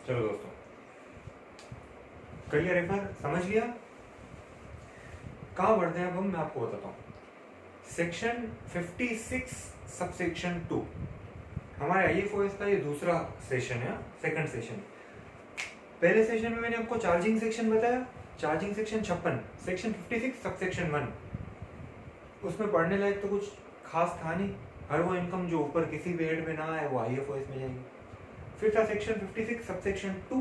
चलो दोस्तों, कर लिया रेफर, समझ लिया? कहाँ बढ़ते हैं अब हम, मैं आपको बताता हूँ। सेक्शन 56 सबसेक्शन 2 हमारे IFOS का ये दूसरा सेशन है, सेकंड सेशन। पहले सेशन में मैंने आपको चार्जिंग सेक्शन बताया, चार्जिंग सेक्शन 56, सेक्शन 56 सबसेक्शन 1। उसमें पढ़ने लायक तो कुछ खास था नहीं, हर वो इनकम जो ऊपर किसी भी हेड में ना आए वो IFOS में जाएगी। फिर था सेक्शन 56 सबसेक्शन 2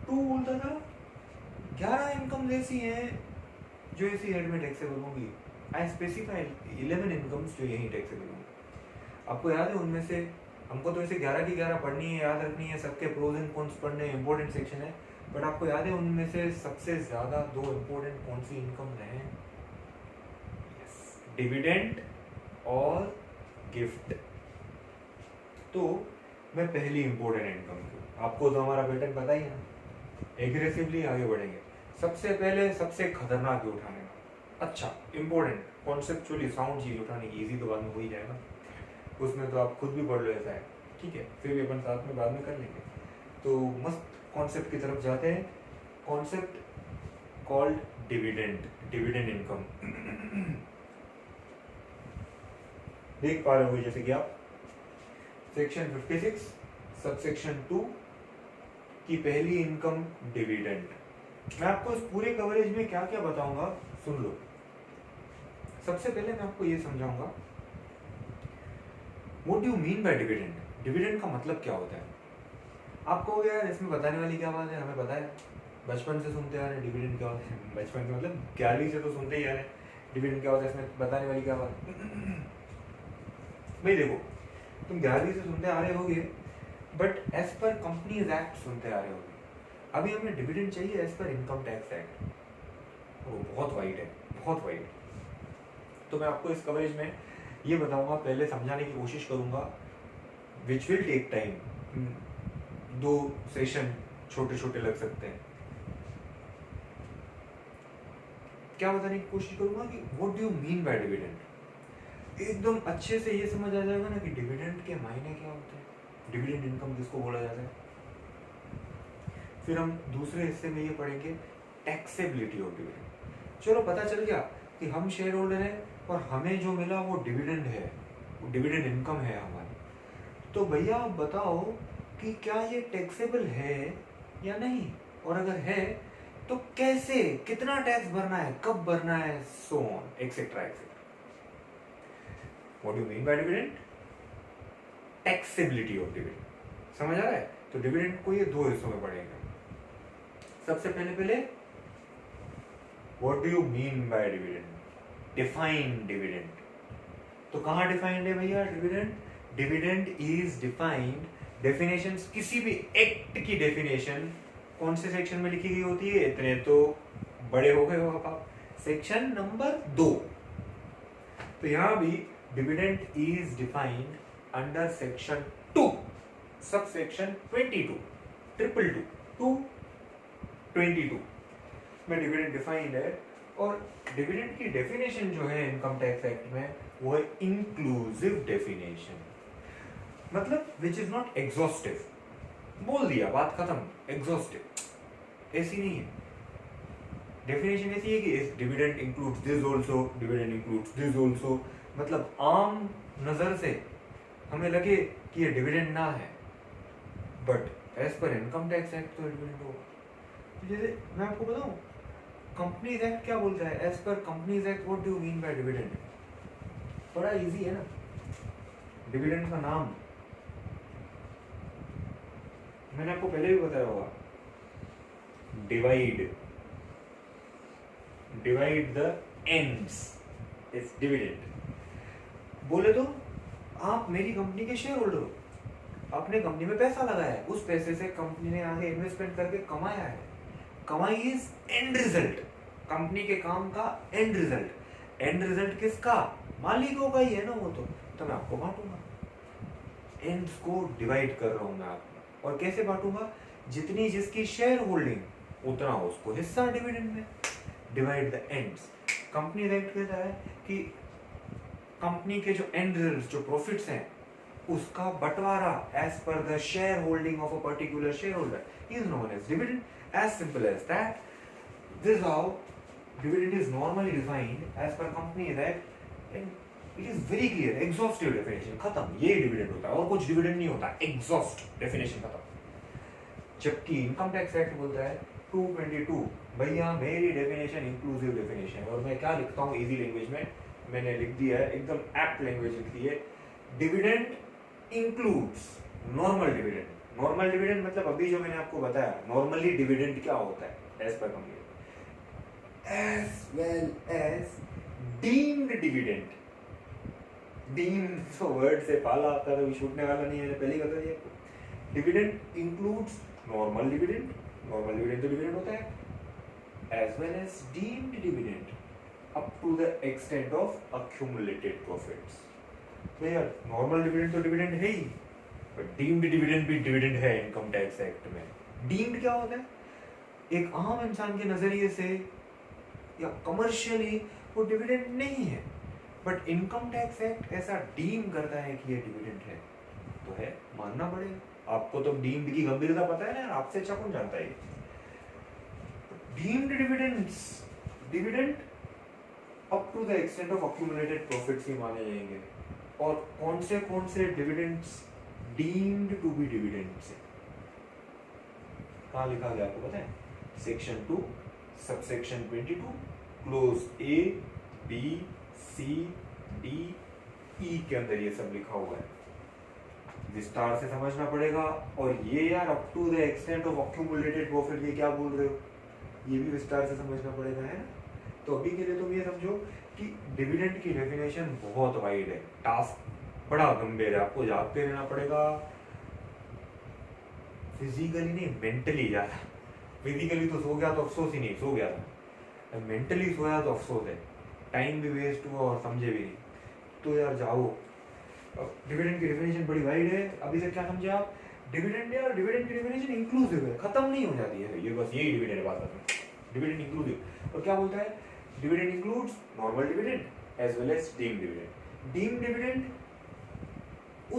बोलता था 11 इनकम ऐसी हैं जो इसी हेड में टैक्सेबल होंगी। आई स्पेसिफाई 11 इनकम्स जो यही टैक्सेबल होंगी। आपको याद है उनमें से, हमको तो ऐसे 11 की 11 पढ़नी है, याद रखनी है, सबके प्रोज एंड कॉन्स पढ़ने हैं, इंपॉर्टेंट सेक्शन है। बट आपको याद है उनमें से सबसे ज्यादा 2 इंपॉर्टेंट कौन सी इनकम रहे? डिविडेंड और गिफ्ट। तो मैं पहली इंपॉर्टेंट इनकम की, आपको तो हमारा पैटर्न पता ही है ना, एग्रेसिवली आगे बढ़ेंगे। सबसे पहले सबसे खतरनाक उठाने का, अच्छा इंपॉर्टेंट कॉन्सेप्चुअली साउंड चीज उठाने की, इजी तो बाद में हो ही जाएगा, उसमें तो आप खुद भी पढ़ लो ऐसा है, ठीक है, फिर भी अपन साथ में बाद में कर लेंगे। तो मस्त कॉन्सेप्ट की तरफ जाते हैं। Concept called dividend, dividend income. देख पा रहे हो जैसे कि आप सेक्शन 56 सबसेक्शन 2 की पहली इनकम डिविडेंड। मैं आपको इस पूरे कवरेज में क्या क्या बताऊंगा सुन लो। सबसे पहले मैं आपको ये समझाऊंगा what do you mean by dividend, dividend का मतलब क्या होता है। आपको यार इसमें बताने वाली क्या बात है, हमें पता है, बचपन से सुनते आ रहे हैं डिविडेंड क्या होता है, बचपन से मतलब 11वीं से तो सुनते ही आ रहे हैं डिविडेंड क्या होता है, इसमें बताने वाली क्या बात है। भाई देखो, तुम 11वीं से सुनते आ रहे होगे, but as per companies act सुनते आ रहे होगे। अभी हमें डिविडेंड चाहिए as per income tax act, वो बहुत वाइड है, बहुत वाइड। तो मैं आपको इस कवरेज में ये बताऊंगा, पहले समझाने की कोशिश करूंगा, which will take time, 2 session छोटे छोटे लग सकते हैं। क्या बताने की कोशिश करूंगा कि what do you mean by dividend. एकदम अच्छे से ये समझ आ जाएगा ना कि डिविडेंड के मायने क्या होते हैं, डिविडेंड इनकम किसको बोला जाता है। फिर हम दूसरे हिस्से में ये पढ़ेंगे टैक्सेबिलिटी ऑफ डिविडेंड। चलो पता चल गया कि हम शेयर होल्डर हैं और हमें जो मिला वो डिविडेंड है, वो डिविडेंड इनकम है हमारी। तो भैया आप बताओ कि क्या ये टैक्सेबल है या नहीं, और अगर है तो कैसे, कितना टैक्स भरना है, कब भरना है, so on etcetera etcetera. What do you mean by dividend, taxability of dividend. समझ आ रहा है? तो डिविडेंड को ये 2 हिस्सों में पढ़ेंगे। सबसे पहले what do you mean by dividend, define dividend. तो कहां डिफाइंड है भैया dividend? Dividend is defined, definition किसी भी एक्ट की डेफिनेशन कौन से सेक्शन में लिखी गई होती है, इतने तो बड़े हो गए हो आप, सेक्शन नंबर 2। तो यहां भी dividend is defined under section 2 sub section 22 222 में डिविडेंड डिफाइंड है। और डिविडेंड की डेफिनेशन जो है इनकम टैक्स एक्ट में वो है इंक्लूसिव डेफिनेशन, मतलब विच इज नॉट एग्जॉस्टिव। बोल दिया, बात खत्म, एग्जॉस्टिव ऐसी नहीं है। डेफिनेशन ऐसी है कि dividend includes this also, dividend includes this also, मतलब आम नजर से हमें लगे कि ये डिविडेंड ना है, but as per income tax act तो डिविडेंड होगा। जैसे मैं आपको बताऊं कंपनीज एक्ट क्या बोलता है, as per companies act what do you mean by dividend. बड़ा इजी है ना, डिविडेंड का नाम मैंने आपको पहले भी बताया होगा, divide the ends is dividend. बोले तो आप मेरी कंपनी के शेयर होल्डर हो, आपने कंपनी में पैसा लगाया है, उस पैसे से कंपनी ने आगे इन्वेस्टमेंट करके कमाया है, कमाई इज एंड रिजल्ट, कंपनी के काम का एंड रिजल्ट। एंड रिजल्ट किसका, मालिकों का ही है ना वो, तो मैं आपको बांटूंगा, एंड्स को डिवाइड कर रहा हूं मैं आपको। और कैसे बांटूंगा, जितनी जिसकी शेयर होल्डिंग उतना उसको हिस्सा डिविडेंड में, divide the ends. Company act कहता है कि कंपनी के जो एंड रिजल्ट्स, जो प्रॉफिट्स हैं, उसका बंटवारा as per the share holding of a particular share holder is known as dividend. As simple as that. This how dividend is normally defined as per Companies Act, and it is very clear, exhaustive definition. खत्म, ये dividend होता है और कुछ dividend नहीं होता. Exhaust definition खत्म. जबकि इनकम टैक्स एक्ट बोलता है 222, भैया मेरी डेफिनेशन इंक्लूसिव डेफिनेशन. और मैं क्या लिखता हूँ इजी लैंग्वेज में, मैंने लिख दिया है एकदम एप्ट लैंग्वेज लिख दी है. Dividend includes normal dividend. Normal dividend मतलब अभी जो मैंने आपको बताया, नॉर्मली डिविडेंड क्या होता है as per company, as well as deemed dividend. Deemed so word से पाला आता है, छूटने वाला नहीं है, पहले ही बता दिया आपको. Dividend includes normal dividend. Normal dividend तो dividend होता है, as well as deemed dividend up to the extent of accumulated profits. तो यार normal dividend तो dividend है ही, but deemed dividend भी dividend है इनकम टैक्स एक्ट में. Deemed क्या होता है? एक आम इंसान के नजरिए से या कमर्शियली वो डिविडेंड नहीं है, बट इनकम टैक्स एक्ट ऐसा डीम करता है कि ये डिविडेंड है, तो है, मानना पड़ेगा. आपको तो डीम्ड की गंभीरता पता है ना, आपसे अच्छा कौन जानता है. Deemed dividends, dividend up to the extent of accumulated profits ही माने जाएंगे. और कौन से dividends deemed to be dividends है, कहाँ लिखा गया आपको पता है? Section 2 subsection 22 clause A B C D E के अंदर ये सब लिखा हुआ है. विस्तार से समझना पड़ेगा. और ये यार up to the extent of accumulated profit, ये क्या बोल रहे हो, ये भी विस्तार से समझना पड़ेगा, है. तो अभी के लिए तुम ये समझो कि डिविडेंड की डेफिनेशन बहुत वाइड है, टास्क बड़ा गंभीर है, आपको जागते रहना पड़ेगा. फिजिकली नहीं, मेंटली ज्यादा. फिजिकली तो सो गया तो अफसोस ही नहीं, सो गया था. मेंटली सोया तो अफसोस है, टाइम भी वेस्ट हुआ और समझे भी नहीं. तो यार जाओ. डिविडेंड की डेफिनेशन बड़ी वाइड है. अभी से क्या समझे आप? डिविडेंड यार, डिविडेंड की डेफिनेशन इंक्लूसिव है, खत्म नहीं हो जाती है ये, बस यही डिविडेंड बात करते हैं. Dividend inclusive. और क्या बोलता है? Dividend includes normal dividend as well as deemed dividend. Deemed dividend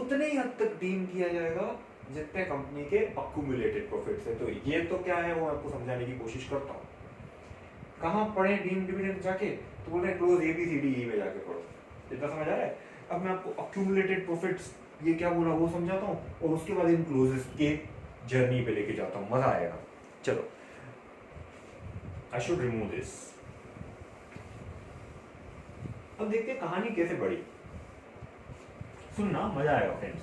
उतने ही हद तक डीम किया जाएगा जितने कंपनी के अक्यूमुलेटेड प्रॉफिट्स है. तो ये तो क्या है वो आपको समझाने की कोशिश करता हूँ. कहाँ पढ़े डीम डिविडेंड जाके? तो बोल रहे हैं close A B C D E में जाके पढ़ो. इतना समझ आ रहा है? अब मैं आपको अक्यूमुलेटेड प्रॉफिट्स ये क्या बोला वो समझाता हूँ, और उसके बाद इन क्लोजेस के जर्नी पे लेके जाता हूँ, मजा आएगा. चलो, आई शुड रिमूव दिस. अब देखते हैं कहानी कैसे बढ़ी. सुनना, मजा आएगा फ्रेंड्स.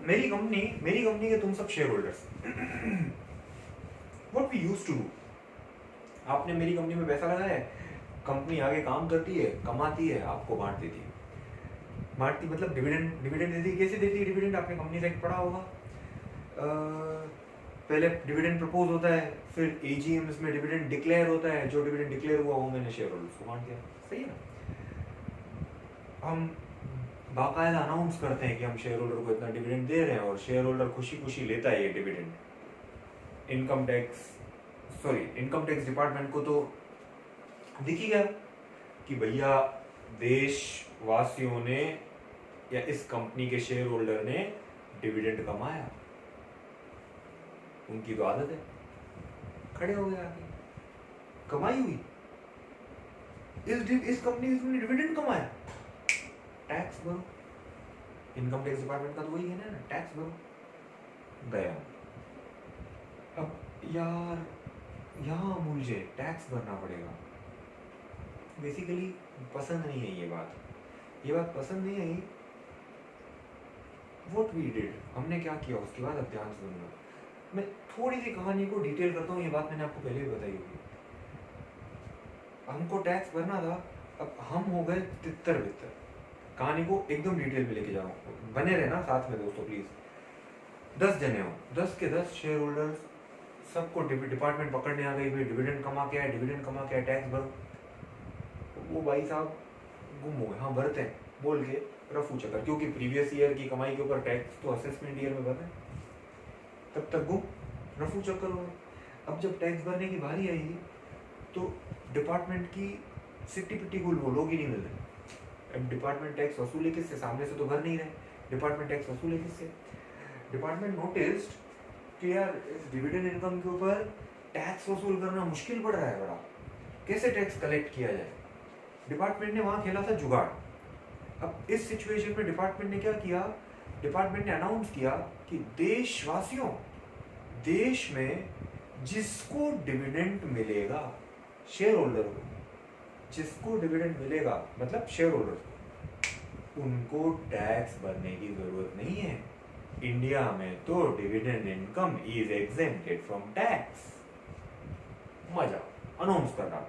मेरी कंपनी के तुम सब share holders, what we used to do, आपने मेरी कंपनी में पैसा लगाया है, कंपनी आगे काम करती है, कमाती है, आपको बांट देती है. बांटती मतलब डिविडेंड देती है. कैसे देती है डिविडेंड? आपने कंपनी से पढ़ा होगा. पहले डिविडेंड प्रपोज होता है, फिर एजीएम्स में डिविडेंड डिक्लेयर होता है. जो डिविडेंड डिक्लेयर हुआ वो मैंने शेयर होल्डर्स को बांट दिया. सही है ना? हम बाकायदा अनाउंस करते हैं कि हम शेयर होल्डर को इतना डिविडेंड दे रहे हैं, और शेयर होल्डर खुशी खुशी लेता है ये डिविडेंड. इनकम टैक्स डिपार्टमेंट को तो दिख ही गया कि भैया देशवासियों ने या इस कंपनी के शेयर होल्डर ने डिविडेंड कमाया. उनकी तो आदत है, खड़े हो गए आगे, कमाई हुई इस कंपनी ने डिविडेंड कमाया, टैक्स भरो. इनकम टैक्स डिपार्टमेंट का तो वही है ना, टैक्स भरो. गया. अब यार यहाँ मुझे टैक्स भरना पड़ेगा. बेसिकली पसंद नहीं है ये बात पसंद नहीं आई. व्हाट वी डिड, हमने क्या किया उसके बाद अब ध्यान से सुनना. मैं थोड़ी सी कहानी को डिटेल करता हूँ. ये बात मैंने आपको पहले भी बताई होगी. हमको टैक्स भरना था, अब हम हो गए तितर बितर. कहानी को एकदम डिटेल में लेके जाऊँ, बने रहना साथ में दोस्तों प्लीज. 10 जने हो, 10 के 10 शेयर होल्डर्स, सबको डिपार्टमेंट पकड़ने आ गई. भाई डिविडेंड कमा के आया, टैक्स भरो. वो भाई साहब गुम हो गए. हाँ भरते हैं बोल के रफू चक्कर, क्योंकि प्रीवियस ईयर की कमाई के ऊपर टैक्स तो असेसमेंट ईयर में भर रहे हैं. तब तक गुम, रफू चक्कर हो गए. अब जब टैक्स भरने की बारी आई तो डिपार्टमेंट की सिट्टी पिट्टी गुल वो लोग ही नहीं मिल रहे. अब डिपार्टमेंट टैक्स वसूले किससे? सामने से तो भर नहीं रहे, डिपार्टमेंट टैक्स वसूले किससे? डिपार्टमेंट नोटिस्ड कि यार इस डिविडेंड इनकम के ऊपर टैक्स वसूल करना मुश्किल पड़ रहा है बड़ा, कैसे टैक्स कलेक्ट किया जाए? डिपार्टमेंट ने वहां खेला था जुगाड़। अब इस सिचुएशन में डिपार्टमेंट ने क्या किया? डिपार्टमेंट ने अनाउंस किया कि देशवासियों, देश में जिसको डिविडेंड मिलेगा, शेयर होल्डर को जिसको डिविडेंड मिलेगा मतलब शेयर होल्डर को, उनको टैक्स भरने की जरूरत नहीं है। इंडिया में तो dividend income is exempted from tax. मजा अनाउंस कर रहा।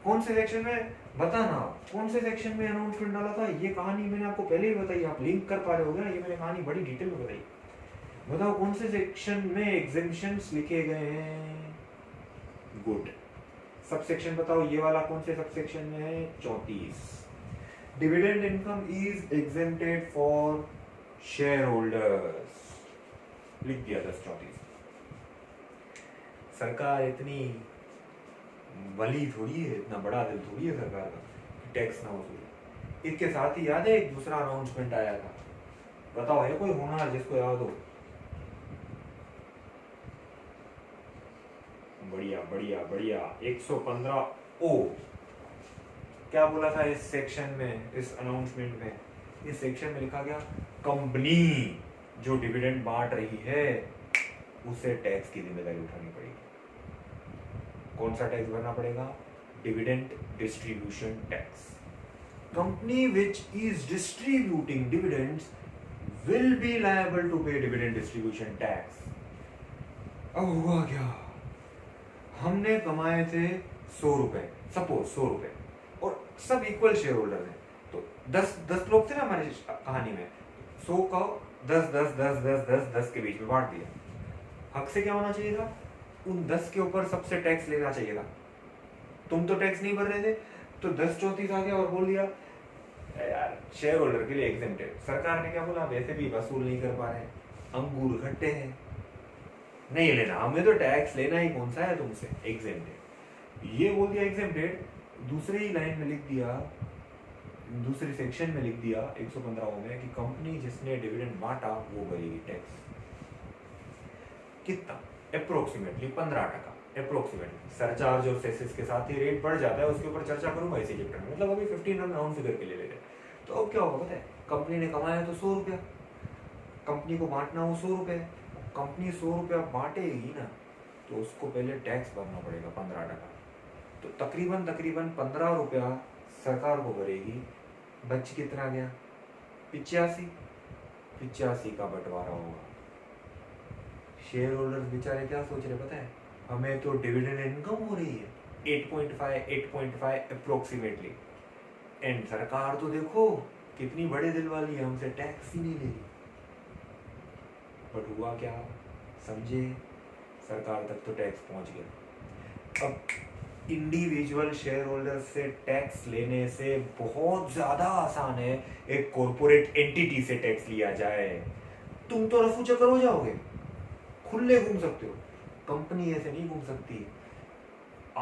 कौन से सेक्शन में बताना, कौन से सेक्शन में अनाउंसमेंट डाला था? ये कहानी मैंने आपको पहले ही बताई, आप लिंक कर पा रहे होगे ना, ये मैंने कहानी बड़ी डिटेल में बताई। बताओ कौन से सेक्शन में एग्जेम्पशंस लिखे गए हैं? गुड। सब सेक्शन बताओ, ये वाला कौन से सब सेक्शन में है? 34। Dividend income is exempted for share holders, लिख दिया 10/34। सरकार इतनी बली थोड़ी है, इतना बड़ा दिल थोड़ी है सरकार का कि टैक्स ना वसूले। इसके साथ ही याद है एक दूसरा अनाउंसमेंट आया था, बताओ है कोई होनहार जिसको याद हो? बढ़िया बढ़िया बढ़िया। 115 ओ क्या बोला था इस सेक्शन में, इस अनाउंसमेंट में? इस सेक्शन में लिखा गया कंपनी जो डिविडेंड बांट रही है उसे टैक्स की जिम्मेदारी उठानी पड़ेगी। कौन सा टैक्स भरना पड़ेगा? Dividend distribution tax. Company which is distributing dividends will be liable to pay dividend distribution tax. अब हुआ क्या? हमने कमाए थे 100 रुपए, सपोज 100 रुपए, और सब इक्वल शेयर होल्डर हैं, तो 10 लोग थे ना हमारी कहानी में, 100 का 10 10 10 10 10 10 के बीच में बांट दिया। हक से क्या होना चाहिए था? उन 10 के ऊपर सबसे टैक्स लेना चाहिए था। तुम तो टैक्स नहीं भर रहे थे, तो 10/34 आ गया और बोल दिया यार शेयर होल्डर के लिए एग्जेम्प्टेड। सरकार ने क्या बोला? वैसे भी वसूल नहीं कर पा रहे, अंगूर खट्टे हैं, नहीं लेना, हमें तो टैक्स लेना ही कौन सा है तुमसे, एग्जेम्प्टेड। ये बोल दिया एग्जेम्प्टेड, दूसरी ही लाइन में लिख दिया, दूसरे सेक्शन में लिख दिया 115 में कि कंपनी जिसने डिविडेंड बांटा वो भरेगी टैक्स। कितना? अप्रोक्सीमेटली 15%। अप्रोक्सीमेटली सरचार्ज और सेसेस के साथ ही रेट बढ़ जाता है, उसके ऊपर चर्चा करूंगा इसी चैप्टर में। मतलब अभी 15 हम राउंड फिगर के ले लेते हैं। तो अब क्या होगा पता है? कंपनी ने कमाया तो 100 रुपया, कंपनी को बांटना हो 100 रुपये, कंपनी 100 रुपया बांटेगी ना, तो उसको पहले टैक्स भरना पड़ेगा 15%। तो तकरीबन 15 रुपया सरकार को भरेगी। बच कितना गया? 85 का बंटवारा होगा। शेयर होल्डर्स बेचारे क्या सोच रहे पता है? हमें तो डिविडेंड इनकम हो रही है 8.5 अप्रोक्सीमेटली, एंड सरकार तो देखो कितनी बड़े दिल वाली है, हमसे टैक्स ही नहीं ले रही। बट हुआ क्या? समझे? सरकार तक तो टैक्स पहुंच गया। अब इंडिविजुअल शेयर होल्डर से टैक्स लेने से बहुत ज्यादा आसान है एक कॉर्पोरेट एंटिटी से टैक्स लिया जाए। तुम तो रफू चक्कर हो जाओगे, खुले घूम सकते हो, कंपनी ऐसे नहीं घूम सकती।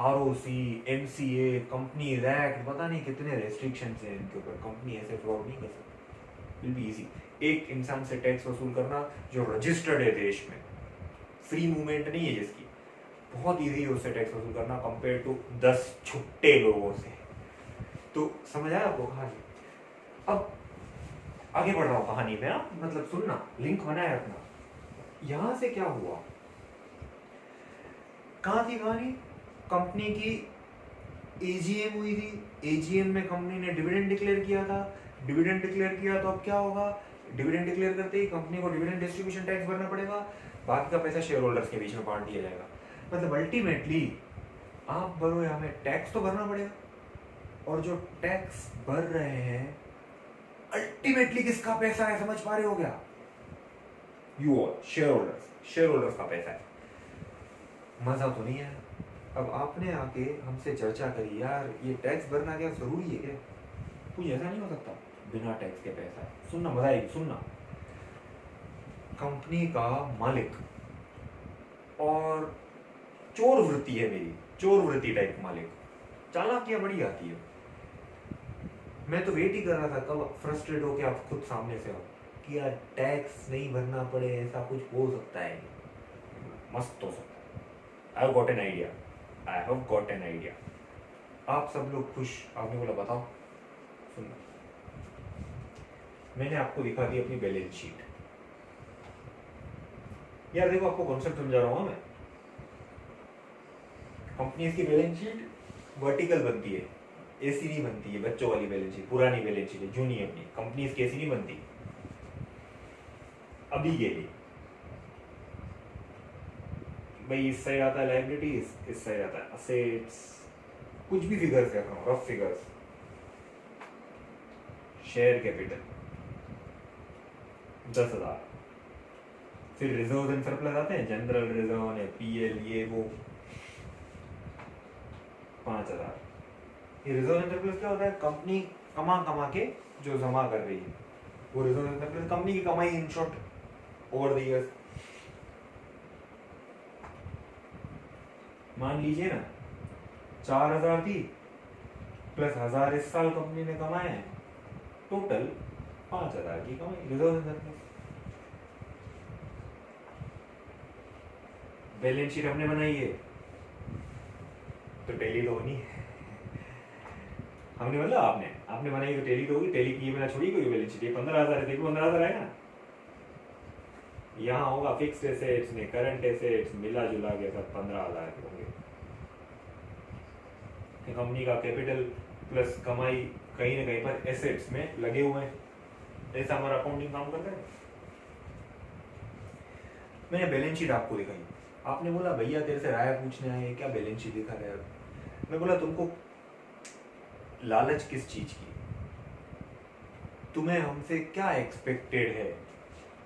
ROC, MCA, कंपनीज एक्ट, पता नहीं कितने रेस्ट्रिक्शंस हैं इनके ऊपर, कंपनी ऐसे फ्रॉड नहीं कर सकती। विल बी इजी एक इंसान से टैक्स वसूल करना जो रजिस्टर्ड है देश में, फ्री मूवमेंट नहीं है जिसकी, बहुत इजी है उससे टैक्स वसूल करना कंपेयर टू 10 छुट्टे लोगों से। तो समझ आया आपको कहानी? अब आगे बढ़ रहा हूँ कहानी में, मतलब सुनना, लिंक बनाए रखना। यहां से क्या हुआ? कहां थी कहानी? कंपनी की AGM हुई थी, AGM में कंपनी ने डिविडेंड डिक्लेयर किया था। डिविडेंड डिक्लेयर किया तो अब क्या होगा? डिविडेंड डिक्लेयर करते ही कंपनी को डिविडेंड डिस्ट्रीब्यूशन टैक्स भरना पड़ेगा, बाकी का पैसा शेयर होल्डर्स के बीच में बांट दिया जाएगा। मतलब अल्टीमेटली आप भरो या हमें टैक्स तो भरना पड़ेगा, और जो टैक्स भर रहे हैं अल्टीमेटली किसका पैसा है? समझ पा रहे हो क्या? यू ऑल शेयर होल्डर्स का पैसा है। मजा तो नहीं है। अब आपने आके हमसे चर्चा करी यार ये टैक्स भरना क्या जरूरी है क्या? कुछ ऐसा नहीं हो सकता बिना टैक्स के पैसा है। सुनना, मजा आएगी, सुनना। कंपनी का मालिक और चोर वृत्ति है मेरी, चोर वृत्ति टाइप मालिक, चालाकियां बड़ी आती है। मैं तो वेट ही कर रहा था कब फ्रस्ट्रेट होके आप खुद सामने से आओ कि यार टैक्स नहीं भरना पड़े, ऐसा कुछ हो सकता है, मस्त हो सकता है। I have got an idea, I have got an idea. आप सब लोग खुश, आपने बोला बताओ। सुनना, मैंने आपको दिखा दी अपनी बैलेंस शीट। यार देखो आपको कॉन्सेप्ट समझा रहा हूँ मैं। कंपनीज की बैलेंस शीट वर्टिकल बनती है, ऐसी नहीं बनती है बच्चों वाली बैलेंस शीट, पुरानी बैलेंस शीट है, जूनी अपनी कंपनीज की ऐसी नहीं बनती अभी के लिए। भाई इस साइड आता है लायबिलिटीज, इस साइड आता है असेट्स, कुछ भी फिगर्स रख रहा हूँ, रफ फिगर्स। शेयर कैपिटल 10,000, फिर रिजर्व एंड सरप्लस आते हैं, जनरल रिजर्व है, पीएल, ये वो 5,000। ये रिजर्व एंड सरप्लस क्या होता है? कंपनी कमा कमा के जो जमा कर रही है वो रिजर्व एंड सरप्लस, कंपनी की कमाई in short over the years. मान लीजिए ना 4,000 थी प्लस 1,000 इस साल कंपनी ने कमाए हैं, टोटल 5,000 की कमाई, reserve and surplus. Balance sheet हमने बनाई है तो टैली तो होनी है। हमने मतलब आपने बनाई तो टैली तो होगी। टैली की बिना छोड़ी कोई बैलेंस शीट। 15,000 है तो 15,000 आएगा ना। यहाँ होगा फिक्स्ड एसेट्स में करंट एसेट्स मिला जुला के सब 15,000 के होंगे। कंपनी का कैपिटल प्लस कमाई कहीं ना कहीं पर एसेट्स में लगे हुए हैं। ऐसा हमारा अकाउंटिंग काम करता है। मैंने बैलेंस शीट आपको दिखाई, आपने बोला भैया तेरे से राय पूछने आए, क्या बैलेंस शीट दिखा रहे हो? मैं बोला तुमको लालच किस चीज की, तुम्हें हमसे क्या एक्सपेक्टेड है?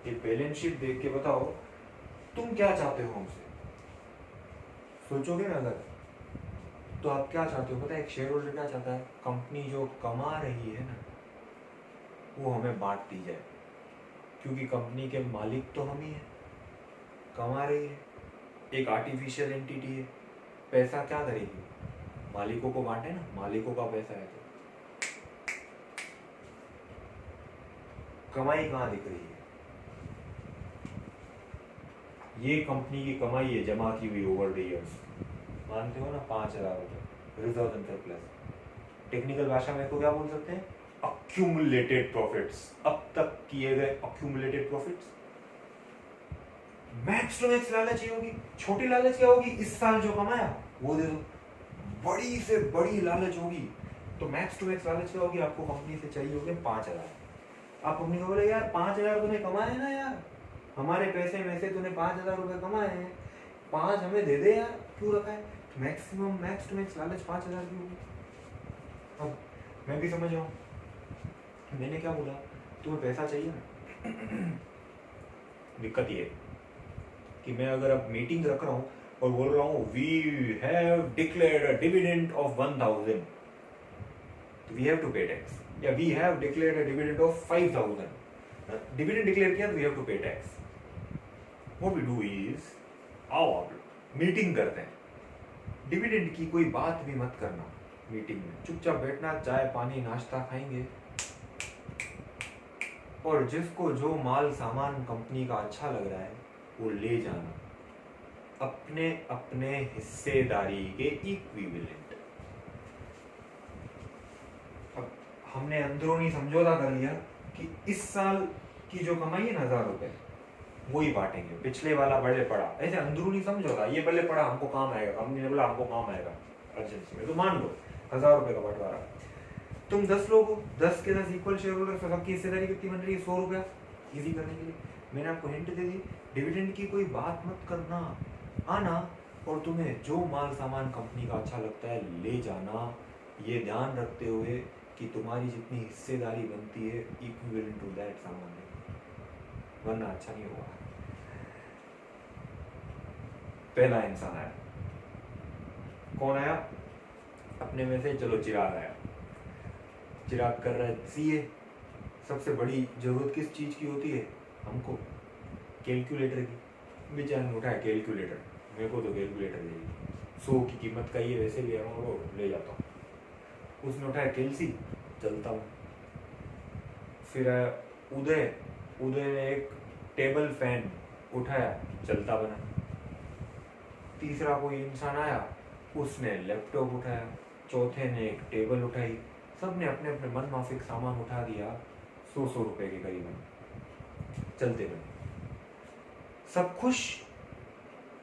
ये बैलेंस शीट देख के बताओ तुम क्या चाहते हो हमसे। सोचोगे ना अगर, तो आप क्या चाहते हो? पता है एक शेयर होल्डर क्या चाहता है? कंपनी जो कमा रही है ना वो हमें बांट दी जाए, क्योंकि कंपनी के मालिक तो हम ही हैं। कमा रही है, एक आर्टिफिशियल एंटिटी है, पैसा क्या करेगी? मालिकों को बांटे ना, मालिकों का पैसा है तो। कमाई कहाँ दिख रही है? ये कंपनी की कमाई है जमा की हुई ओवर द इयर्स, मानते हो ना 5,000 रुपए रिजर्व एंड सरप्लस। टेक्निकल भाषा में इसको क्या बोल सकते हैं? अक्यूमुलेटेड प्रॉफिट्स, अब तक किए गए accumulated profits. Max to max लालच ये होगी। छोटी लालच क्या होगी? इस साल जो कमाया वो दे दो। बड़ी से बड़ी लालच होगी तो मैक्स टू मैक्स लालच क्या होगी? आपको कंपनी से चाहिए होंगे 5,000। आप कंपनी को बोले यार 5,000 तूने कमाए ना यार, हमारे पैसे में से तूने 5,000 रुपए कमाए हैं, 5 हमें दे दे यार, क्यों रखा है? मैक्सिमम मैक्स टू मैक्स लालच 5,000 की होगी। अब मैं भी समझ रहा हूँ, मैंने क्या बोला, तुम्हें पैसा चाहिए ना। दिक्कत ये कि मैं अगर अब मीटिंग रख रहा हूँ और बोल रहा हूँ we have declared a dividend of 1,000, तो we have to pay tax, या we have declared a dividend of 5,000, dividend declare किया तो we have to pay tax. What we do is, आओ आप मीटिंग करते हैं, डिविडेंड की कोई बात भी मत करना मीटिंग में, चुपचाप बैठना, चाय पानी नाश्ता खाएंगे और जिसको जो माल सामान कंपनी का अच्छा लग रहा है वो ले जाना, अपने अपने हिस्सेदारी के इक्विवेलेंट। अब हमने अंदरूनी समझौता कर लिया कि इस साल की जो कमाई है ना 1,000 रुपए वो ही बांटेंगे, पिछले वाला बड़े पड़ा, ऐसे अंदरूनी समझौता। ये बड़े पड़ा हमको काम आएगा, कंपनी ने बोला हमको काम आएगा अर्जेंसी में, तो मान लो 1,000 रुपए का बंटवारा। तुम 10 लोग हो, 10 के 10 इक्वल शेयर होल्डर, सबकी हिस्सेदारी कितनी बन रही है? 100 रुपया। इजी करने के लिए मैंने आपको हिंट दे दी, डिविडेंड की कोई बात मत करना, आना और तुम्हें जो माल सामान कंपनी का अच्छा लगता है ले जाना, ये ध्यान रखते हुए कि तुम्हारी जितनी हिस्सेदारी बनती है इक्विवेलेंट टू दैट सामान है, वरना अच्छा नहीं होगा। पहला इंसान आया, कौन आया? अपने में से चलो चिराग आया। चिराग कर रहा है सीए। सबसे बड़ी जरूरत किस चीज की होती है हमको? कैलकुलेटर की। बेचारे ने उठाया कैलकुलेटर, मेरे को तो कैलकुलेटर दे दी, 100 की कीमत का ये वैसे भी है, वो ले जाता हूँ। उसने उठाया कैलसी, चलता हूँ। फिर आया उदय, उदय ने एक टेबल फैन उठाया, चलता बना। तीसरा कोई इंसान आया, उसने लैपटॉप उठाया। चौथे ने एक टेबल उठाई। सब ने अपने अपने मन माफिक सामान उठा दिया, 100 रुपए के करीबन, चलते बने। सब खुश।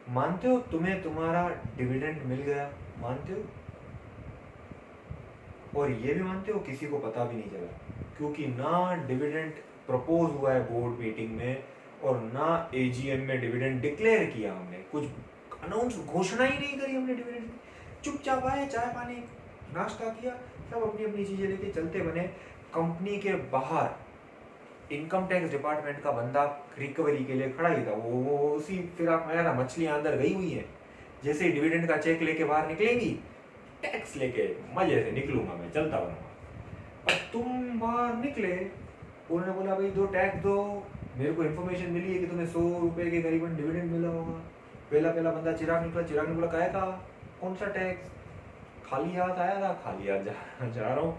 मानते हो तुम्हें तुम्हारा डिविडेंड मिल गया? मानते हो? और ये भी मानते हो किसी को पता भी नहीं चला, क्योंकि ना डिविडेंड प्रपोज हुआ है बोर्ड मीटिंग में, और ना एजीएम में डिविडेंड डिक्लेयर किया हमने, कुछ अनाउंस घोषणा ही नहीं करी हमने डिविडेंड की। चुपचाप आए, चाय पानी नाश्ता किया, सब अपनी अपनी चीजें लेके चलते बने। कंपनी के बाहर इनकम टैक्स डिपार्टमेंट का बंदा रिकवरी के लिए खड़ा ही था। वो उसी फिराक में आया था, मछलियां अंदर गई हुई है। जैसे ही डिविडेंड का चेक लेके बाहर निकलेगी, टैक्स लेके मजे से निकलूंगा मैं, चलता बनूंगा। अब तुम बाहर निकले, उन्होंने बोला भाई 2 टैक्स दो, मेरे को इन्फॉर्मेशन मिली है कि तुम्हें 100 रुपए के करीबन डिविडेंड मिला होगा। पहला बंदा चिराग निकला, चिराग ने बोला काहे का, कौन सा टैक्स? खाली हाथ आया था, खाली हाथ जा रहा हूँ।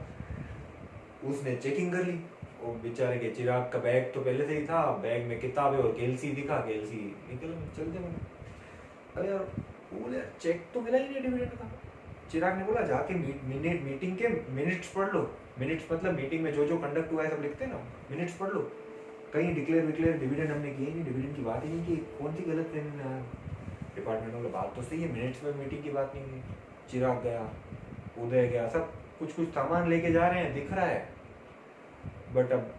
उसने चेकिंग कर ली, वो बेचारे के चिराग का बैग तो पहले से ही था, बैग में किताबें और केलसी दिखा, केलसी निकल, चलते बने। अरे यार बोले चेक तो मिला ही नहीं डिविडेंड का। चिराग ने बोला जाके मीटिंग के मिनट्स पढ़ लो। मिनट्स मतलब मीटिंग में जो जो कंडक्ट हुआ है सब लिखते हैं ना, मिनट्स पढ़ लो। कहीं डिक्लेयर डिविडेंड हमने किए नहीं, डिविडेंड की बात ही नहीं की, कौन सी गलत फहमी? डिपार्टमेंट वाले बात तो सही है, मिनट्स में मीटिंग की बात नहीं हुई। चिराग गया, उदय गया, सब कुछ सामान लेके जा रहे हैं, दिख रहा है, बट अब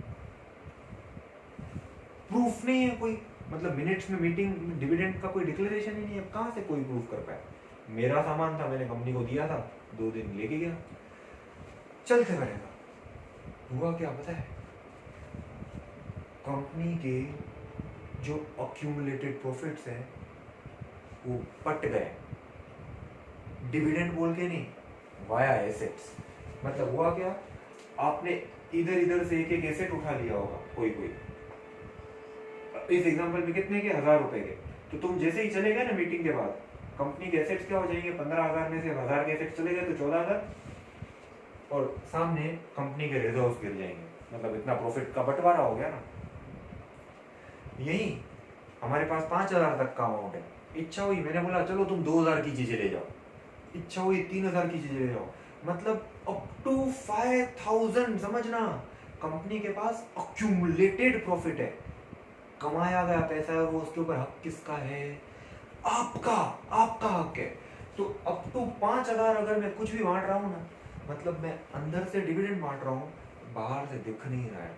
प्रूफ नहीं है कोई। मतलब मिनट्स में मीटिंग डिविडेंड का कोई डिक्लेरेशन ही नहीं है, कहां से कोई प्रूफ कर पाए? मेरा सामान था, मैंने कंपनी को दिया था, 2 दिन लेके गया, चलते रहेगा। हुआ क्या पता है? कंपनी के जो अक्यूमुलेटेड प्रॉफिट्स हैं वो पट गए, डिविडेंड बोल के नहीं, वाया एसेट्स। मतलब हुआ क्या, आपने इधर से एक एसेट उठा लिया होगा कोई। इस एग्जांपल में कितने के, 1000 रुपए के। तो तुम जैसे ही चले गए ना मीटिंग के बाद, कंपनी के एसेट्स क्या हो जाएंगे, 15,000 में से 1000 के एसेट्स चले गए तो 14,000, और सामने कंपनी के रिजर्व्स गिर जाएंगे। मतलब इतना प्रॉफिट का बंटवारा हो गया ना। यही हमारे पास 5,000 तक का अमाउंट है, इच्छा हुई मैंने बोला चलो तुम 2,000 की चीजें ले जाओ, इच्छा हुई 3,000 की चीजें ले जाओ, मतलब अप टू 5,000। समझना, कंपनी के पास अक्यूमुलेटेड प्रॉफिट है, कमाया गया पैसा है वो, उसके ऊपर हक किसका है? आपका हक है। तो अप टू 5,000 अगर मैं कुछ भी बांट रहा हूँ ना, मतलब मैं अंदर से डिविडेंड बांट रहा हूँ, बाहर से दिख नहीं रहा है।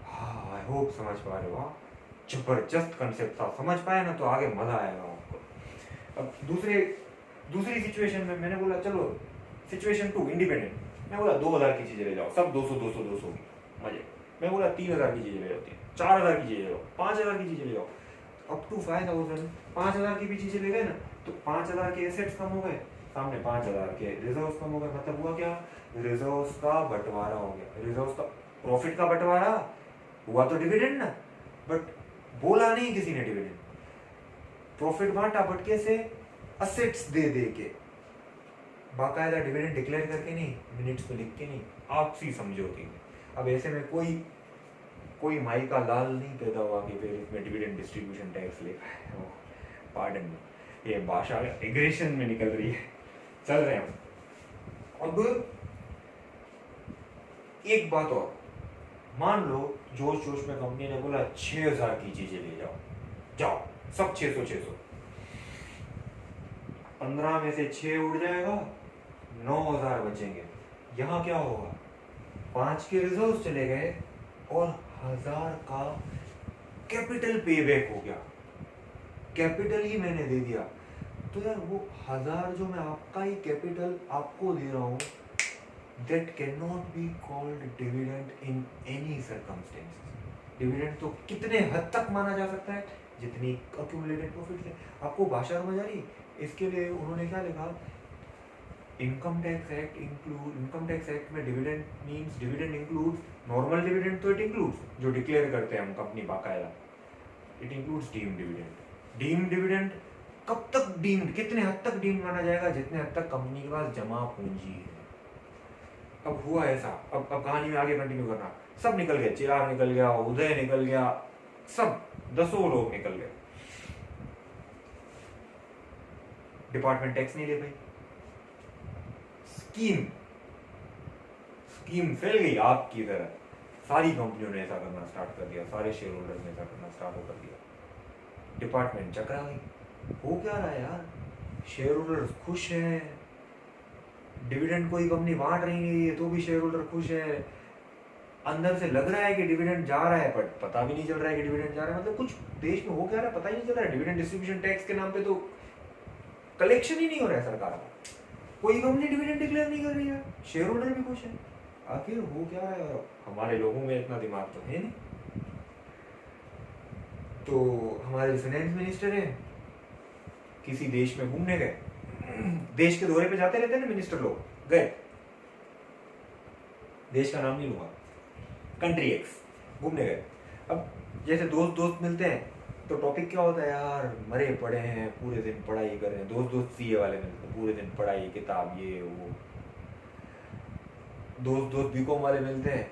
हाँ, आई होप समझ पा रहे हो। जबरदस्त कंसेप्ट था, समझ पाए ना तो आगे मजा आएगा आपको। अब दूसरी सिचुएशन में मैंने बोला चलो सिचुएशन 2 इंडिपेंडेंट, मैं बोला 2,000 की चीजें ले जाओ, सब 200 की मजे। मैं बोला 3,000 की चीजें ले जाती है, 4,000 की चीजें ले जाओ, 5,000 की चीजें ले जाओ, अप टू 5,000। 5,000 की भी चीजें ले गए ना तो 5,000 के एसेट्स कम हो गए, सामने 5,000 के रिजर्व्स कम हो गए। मतलब हुआ क्या, रिजर्व्स का बंटवारा हो गया। रिजर्व्स का प्रॉफिट का बंटवारा हुआ तो डिविडेंड ना, बट बोला नहीं किसी ने डिविडेंड। प्रॉफिट बांटा बट कैसे, असेट्स दे के, बाकायदा डिविडेंड डिक्लेयर करके नहीं, मिनट्स में लिख के नहीं, आपसी समझौती में। अब ऐसे में कोई माई का लाल नहीं पैदा हुआ कि फिर इसमें डिविडेंड डिस्ट्रीब्यूशन टैक्स लेगा है। पार्डन में ये भाषा एग्रेशन में निकल रही है, चल रहे हैं हम। अब एक बात और, मान लो जोश में कंपनी ने बोला 6,000 की चीजें ले जाओ सब 600। 15 में से 6 उड़ जाएगा, 9,000 बचेंगे। यहाँ क्या होगा, 5 के रिजर्व चले गए और 1,000 का कैपिटल पेबैक हो गया, कैपिटल ही मैंने दे दिया। तो यार वो 1,000 जो मैं आपका ही कैपिटल आपको दे रहा हूँ, that cannot be called dividend in any circumstances। Dividend तो कितने हद तक माना जा सकता है, जितनी accumulated profit है। आपको भाषा समझ आ रही? इसके लिए उन्होंने क्या लिखा, इनकम टैक्स एक्ट में dividend means dividend includes normal dividend, तो इट इंक्लूड्स जो डिक्लेयर करते हैं हम कंपनी बाकायदा, it includes deemed dividend. Deemed dividend कब तक डीम्ड, कितने हद तक डीम्ड माना जाएगा, जितने हद तक कंपनी के पास जमा पूंजी है। अब हुआ ऐसा, अब कहानी में आगे कंटिन्यू करना। सब निकल गए, चिराग निकल गया, उदय निकल गया, सब 10 लोग निकल गए। डिपार्टमेंट टैक्स नहीं ले पाई। स्कीम फैल गई आपकी तरह, सारी कंपनियों ने ऐसा करना स्टार्ट कर दिया, सारे शेयर होल्डर ने ऐसा करना स्टार्ट कर दिया, डिपार्टमेंट चकरा गई। हो क्या रहा है यार, शेयर होल्डर खुश हैं, डिविडेंड कोई कंपनी बांट रही नहीं है तो भी शेयर होल्डर खुश है, अंदर से लग रहा है कि डिविडेंड जा रहा है पर पता भी नहीं चल रहा है कि डिविडेंड जा रहा है। मतलब कुछ देश में हो क्या रहा है पता ही नहीं चल रहा है। डिविडेंड डिस्ट्रीब्यूशन टैक्स के नाम पे तो कलेक्शन ही नहीं हो रहा है सरकार का, कोई कंपनी डिविडेंड डिक्लेयर नहीं कर रही है, शेयर होल्डर भी खुश है। आखिर हो क्या रहा है, हमारे लोगों में इतना दिमाग तो है नहीं। तो हमारे फाइनेंस मिनिस्टर है, किसी देश में घूमने गए, देश के दौरे पे जाते रहते हैं ना मिनिस्टर लोग, गए, देश का नाम नहीं लूंगा, कंट्री एक्स घूमने गए। अब जैसे दोस्त मिलते हैं तो टॉपिक क्या होता है यार, मरे पड़े हैं पूरे दिन पढ़ाई कर रहे हैं, दोस्त सीए वाले मिलते हैं पूरे दिन पढ़ाई किताब ये वो, दोस्त बीकॉम वाले मिलते हैं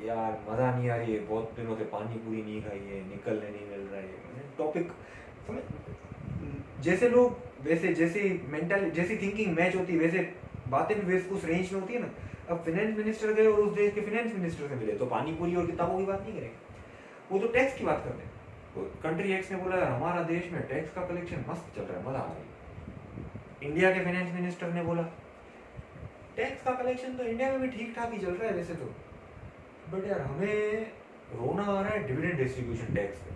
यार मजा नहीं आ रही है, बहुत दिनों से पानी पूरी नहीं खाई है, निकलने नहीं मिल रहा है, टॉपिक जैसे लोग वैसे जैसी मेंटल जैसी थिंकिंग मैच होती है वैसे बातें भी वैसे उस रेंज में होती है ना। अब फाइनेंस मिनिस्टर गए और उस देश के फाइनेंस मिनिस्टर से मिले तो पानी पूरी और किताबों की बात नहीं करेंगे, वो तो टैक्स की बात करते हैं। तो कंट्री एक्स ने बोला हमारा देश में टैक्स का कलेक्शन मस्त चल रहा है, मजा आ रही है। इंडिया के फाइनेंस मिनिस्टर ने बोला टैक्स का कलेक्शन तो इंडिया में भी ठीक ठाक ही चल रहा है वैसे तो, बट यार हमें रोना आ रहा है डिविडेंड डिस्ट्रीब्यूशन टैक्स पे।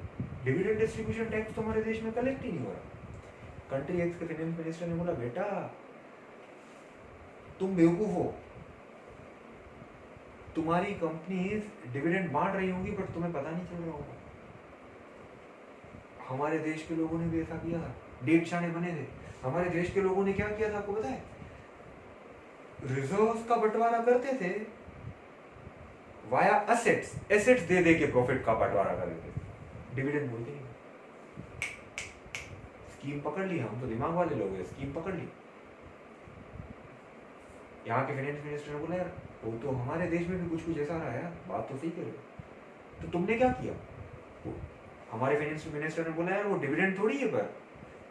डिविडेंड डिस्ट्रीब्यूशन टैक्स तो हमारे देश में कलेक्ट ही नहीं हो रहा। कंट्री एक्स के फाइनेंस मिनिस्टर ने बोला बेटा तुम बेवकूफ हो, तुम्हारी कंपनीज डिविडेंड बांट रही होंगी बट तुम्हें पता नहीं चल रहा होगा। हमारे देश के लोगों ने भी ऐसा किया था, डेढ़ शाने बने थे। हमारे देश के लोगों ने क्या किया था आपको पता है, रिजर्व्स का बंटवारा करते थे वाया एसेट्स दे दे के प्रॉफिट का बंटवारा करते थे, डिविडेंड बोलते नहीं। स्कीम पकड़ ली, हम तो दिमाग वाले लोग हैं, स्कीम पकड़ ली। यहाँ के फाइनेंस मिनिस्टर ने बोला यार वो तो हमारे देश में भी कुछ ऐसा रहा है, बात तो सही कर रहे हो, तो तुमने क्या किया। हमारे फाइनेंस मिनिस्टर ने बोला यार वो डिविडेंड थोड़ी है, पर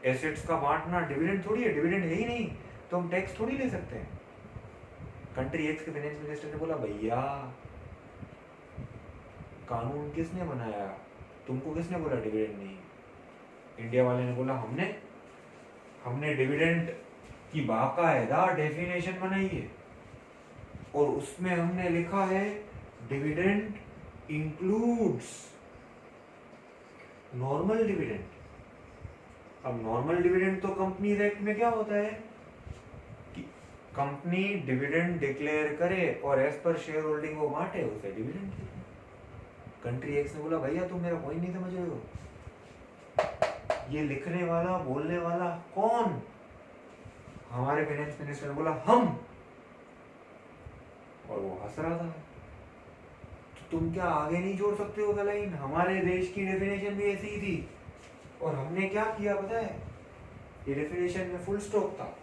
एसेट्स का बांटना डिविडेंड थोड़ी है, डिविडेंड है ही नहीं तो हम टैक्स थोड़ी ले सकते हैं। कंट्री एक्स के फाइनेंस मिनिस्टर ने बोला भैया कानून किसने बनाया, तुमको किसने बोला डिविडेंड नहीं। इंडिया वाले ने बोला हमने डिविडेंड की बाकायदा डेफिनेशन बनाई है और उसमें हमने लिखा है डिविडेंड इंक्लूड्स नॉर्मल डिविडेंड। अब नॉर्मल डिविडेंड तो कंपनीज एक्ट में क्या होता है कि कंपनी डिविडेंड डिक्लेयर करे और एज पर शेयर होल्डिंग वो बांटे, उसे डिविडेंड। कंट्री एक्स ने बोला भैया तुम मेरा पॉइंट नहीं समझ रहे हो, ये लिखने वाला बोलने वाला कौन। हमारे फाइनेंस मिनिस्टर ने बोला हम, और वो हंस रहा था। तो तुम क्या आगे नहीं जोड़ सकते हो लाइन, हमारे देश की डेफिनेशन भी ऐसी ही थी और हमने क्या किया पता है, ये डेफिनेशन में फुल स्टॉप था,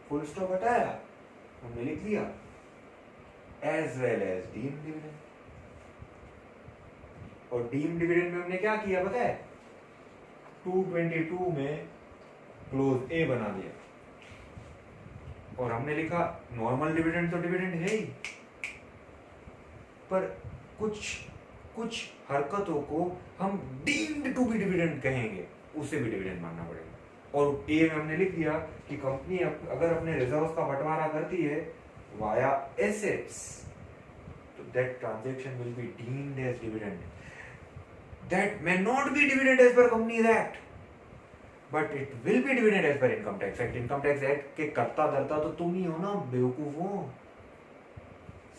फुल स्टॉप हटाया, हमने लिख दिया as well as deemed dividend. और डीम्ड डिविडेंड में हमने क्या किया पता है, 222 में क्लोज ए बना दिया और हमने लिखा नॉर्मल डिविडेंड तो डिविडेंड है ही, पर कुछ हरकतों को हम डीम्ड टू बी डिविडेंड कहेंगे, उसे भी डिविडेंड मानना पड़ेगा। और ए में हमने लिख दिया कि कंपनी अगर अपने रिजर्व्स का बंटवारा करती है वाया एसेट्स तो that transaction will be deemed as dividend. That may not be dividend as per Companies Act, but it will be dividend as per Income Tax Act. Income Tax Act के कर्ता धर्ता तो तुम ही हो ना, बेवकूफ हो।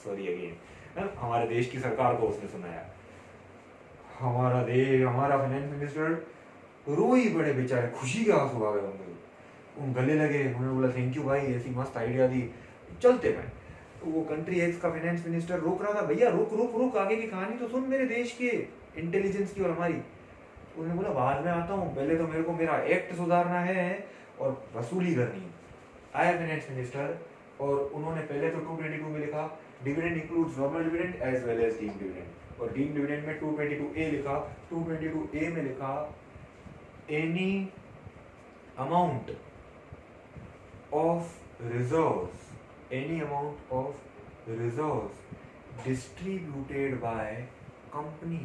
सॉरी अगेन, हमारे देश की सरकार को उसने सुनाया, हमारा फाइनेंस मिनिस्टर रो ही बड़े बेचारे, खुशी के आंसू आ गए उनके, उन गले लगे, उन्होंने बोला थैंक यू भाई, ऐसी मस्त आइडिया दी, चलते भाई। वो कंट्री एक्स का फाइनेंस मिनिस्टर रोक रहा था, भैया रुक आगे की कहानी तो सुन मेरे देश के इंटेलिजेंस की और हमारी। उन्होंने बोला बाद में आता हूँ, पहले तो मेरे को मेरा एक्ट सुधारना है और वसूली करनी है। आया फाइनेंस मिनिस्टर और उन्होंने पहले तो 222 में लिखा dividend includes normal dividend as well as deemed dividend. और डीम्ड डिविडेंड में 222A लिखा, 222A में लिखा any amount of reserves, any amount of reserves distributed by company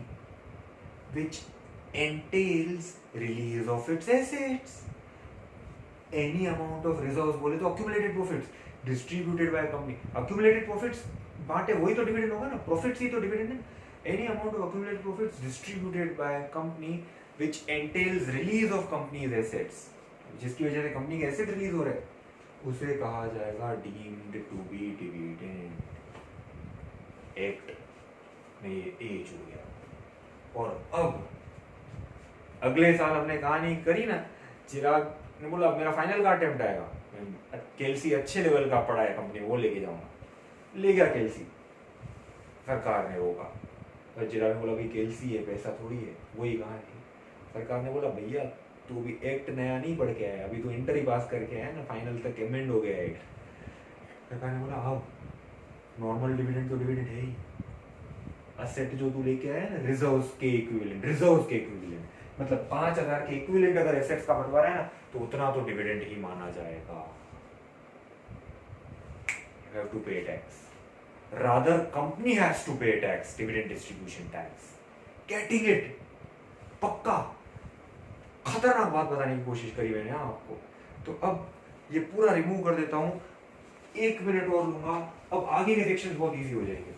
which entails release of its assets। any amount of reserves बोले तो accumulated profits distributed by a company, accumulated profits बांटे वही तो dividend होगा ना, profits ही तो dividend है। any amount of accumulated profits distributed by a company which entails release of company's assets, जिसकी वजह से कंपनी के एसेट रिलीज हो रहे हैं, उसे कहा जाएगा deemed to be dividend। Act में ये एज हो गया। और अब अगले साल हमने कहानी करी ना, चिराग ने बोला मेरा फाइनल का अटेम्प्ट आएगा, केलसी अच्छे लेवल का पढ़ा है कंपनी, वो लेके जाऊंगा, ले गया केलसी, सरकार ने रोका। और चिराग ने बोला भाई केलसी है, पैसा थोड़ी है, वही कहानी। सरकार ने बोला भैया तू भी एक्ट नया नहीं पढ़ के आया, अभी तो इंटर ही पास करके आया ना, फाइनल तक एमेंड हो गया एक्ट। सरकार ने बोला अब नॉर्मल डिविडेंड तो डिविडेंड है ही, असेट जो तू लेके आया ना रिजर्व्स के इक्विवेलेंट, रिजर्व्स के इक्विवेलेंट मतलब 5000 के इक्विवेलेंट अगर एसेट्स का बंटवारा है ना तो उतना तो डिविडेंड ही माना जाएगा। You have to pay tax. Rather, company has to pay tax, dividend distribution tax. Getting it? पक्का खतरनाक बात बताने की कोशिश करी मैंने आपको। तो अब ये पूरा रिमूव कर देता हूं, 1 मिनट और लूंगा, अब आगे के सेक्शन बहुत इजी हो जाएंगे।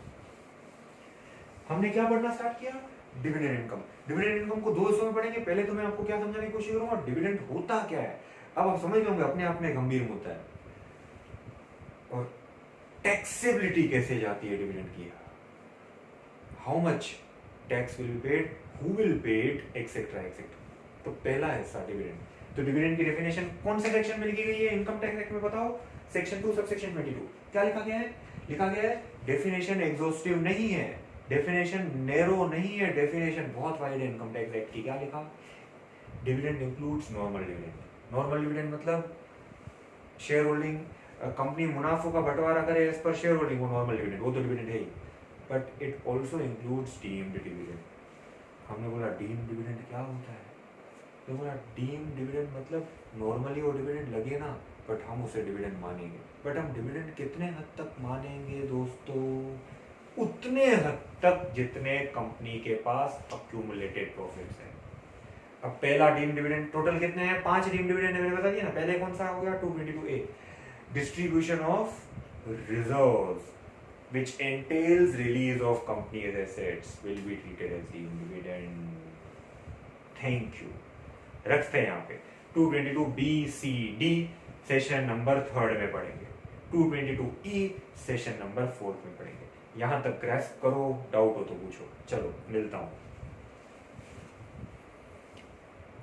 हमने क्या पढ़ना स्टार्ट किया? Dividend income. डिविडेंड इनकम को 2 हिस्सों में पढ़ेंगे। पहले तो मैं आपको क्या समझाने की कोशिश करूंगा, डिविडेंड होता क्या है। अब आप समझ लोगे, अपने आप में गंभीर मुद्दा है। और टैक्सेबिलिटी कैसे जाती है डिविडेंड की, how much tax will be paid, who will pay it, etcetera etcetera. तो पहला हिस्सा डिविडेंड। तो डिविडेंड की डेफिनेशन कौन से सेक्शन में लिखी गई है इनकम टैक्स एक्ट में, बताओ? Section 2 subsection 22। क्या लिखा गया है? लिखा गया है डेफिनेशन एग्जॉस्टिव नहीं है, डेफिनेशन नैरो नहीं है, डेफिनेशन बहुत वाइड है इनकम टैक्स एक्ट की। क्या लिखा? Dividend includes normal dividend. Normal dividend मतलब शेयर होल्डिंग, कंपनी मुनाफों का बंटवारा करे एज पर शेयर होल्डिंग, वो नॉर्मल डिविडेंड, वो तो डिविडेंड है ही। But it also includes deemed dividend. हमने बोला डीम्ड डिविडेंड क्या होता है, तो बोला डीम्ड डिविडेंड मतलब नॉर्मली वो डिविडेंड लगे ना, बट हम उसे डिविडेंड मानेंगे। बट हम डिविडेंड कितने हद तक मानेंगे दोस्तों? उतने हद तक जितने कंपनी के पास अक्यूमुलेटेड प्रॉफिट्स है। अब पहला डीम्ड डिविडेंड टोटल कितने हैं? 5 डीम्ड डिविडेंड मैंने बता दिया ना। पहले कौन सा हो गया? 222A, distribution of reserves which entails release of company's assets will be treated as deemed dividend. Thank you. रखते हैं यहाँ पे 222B-C-D सेशन नंबर 3 में पढ़ेंगे, 222E सेशन नंबर 4 में पढ़ेंगे। यहाँ तक ग्रैस्प करो, डाउट हो तो पूछो। चलो मिलता हूँ।